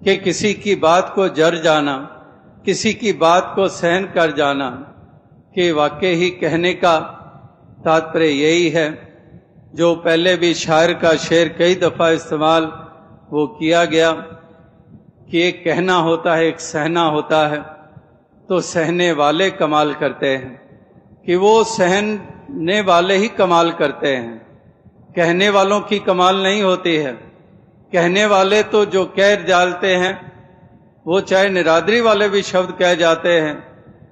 कि किसी की बात को जर जाना, किसी की बात को सहन कर जाना, कि वाकई ही कहने का तात्पर्य यही है जो पहले भी शायर का शेर कई दफ़ा इस्तेमाल वो किया गया कि एक कहना होता है, एक सहना होता है। तो सहने वाले कमाल करते हैं, कि वो सहने वाले ही कमाल करते हैं, कहने वालों की कमाल नहीं होती है। कहने वाले तो जो कह डालते हैं, वो चाहे निरादरी वाले भी शब्द कह जाते हैं,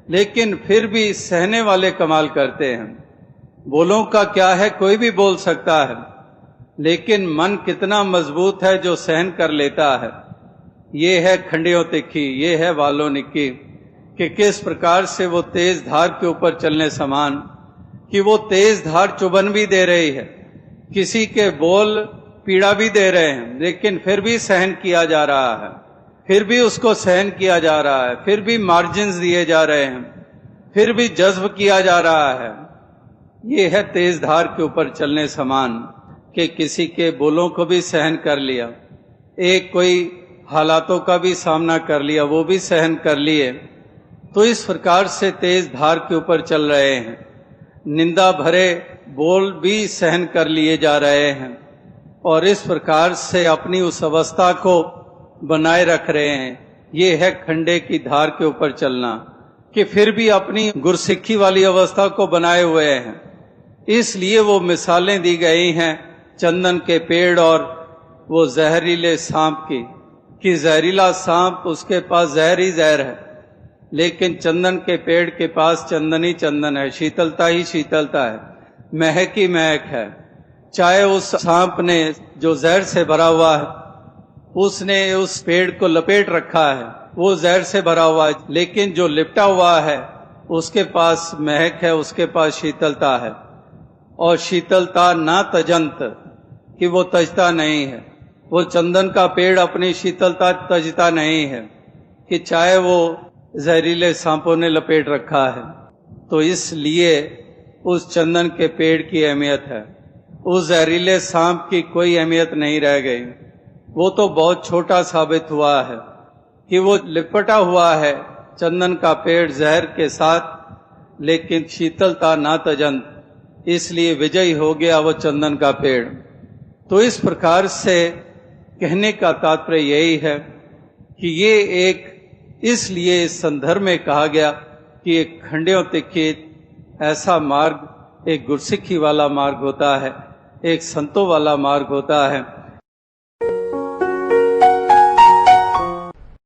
लेकिन फिर भी सहने वाले कमाल करते हैं। बोलों का क्या है, कोई भी बोल सकता है, लेकिन मन कितना मजबूत है जो सहन कर लेता है। ये है खंडियों तिखी, ये है वालों निकी, कि किस प्रकार से वो तेज धार के ऊपर चलने समान, कि वो तेज धार चुभन भी दे रही है, किसी के बोल पीड़ा भी दे रहे हैं, लेकिन फिर भी सहन किया जा रहा है, फिर भी उसको सहन किया जा रहा है, फिर भी मार्जिन्स दिए जा रहे हैं, फिर भी जज्ब किया जा रहा है। ये है तेज धार के ऊपर चलने समान, कि किसी के बोलों को भी सहन कर लिया, एक कोई हालातों का भी सामना कर लिया, वो भी सहन कर लिए। तो इस प्रकार से तेज धार के ऊपर चल रहे हैं, निंदा भरे बोल भी सहन कर लिए जा रहे हैं, और इस प्रकार से अपनी उस अवस्था को बनाए रख रहे हैं। ये है खंडे की धार के ऊपर चलना, कि फिर भी अपनी गुरसिक्खी वाली अवस्था को बनाए हुए हैं। इसलिए वो मिसालें दी गई हैं चंदन के पेड़ और वो जहरीले सांप की, कि जहरीला सांप उसके पास जहर ही जहर है, लेकिन चंदन के पेड़ के पास चंदन ही चंदन है, शीतलता ही शीतलता है, महक ही महक है। चाहे उस सांप ने जो जहर से भरा हुआ है, उसने उस पेड़ को लपेट रखा है, वो जहर से भरा हुआ है, लेकिन जो लिपटा हुआ है उसके पास महक है, उसके पास शीतलता है। और शीतलता ना तजंत, कि वो तजता नहीं है। वो चंदन का पेड़ अपनी शीतलता तजता नहीं है, कि चाहे वो जहरीले सांपों ने लपेट रखा है। तो इसलिए उस चंदन के पेड़ की अहमियत है, उस जहरीले सांप की कोई अहमियत नहीं रह गई। वो तो बहुत छोटा साबित हुआ है, कि वो लिपटा हुआ है चंदन का पेड़ जहर के साथ, लेकिन शीतलता ना तजंत, इसलिए विजयी हो गया वो चंदन का पेड़। तो इस प्रकार से कहने का तात्पर्य यही है कि ये एक इसलिए इस संदर्भ में कहा गया कि एक खंडियों तिखी ऐसा मार्ग एक गुरसिक्खी वाला मार्ग होता है, एक संतों वाला मार्ग होता है,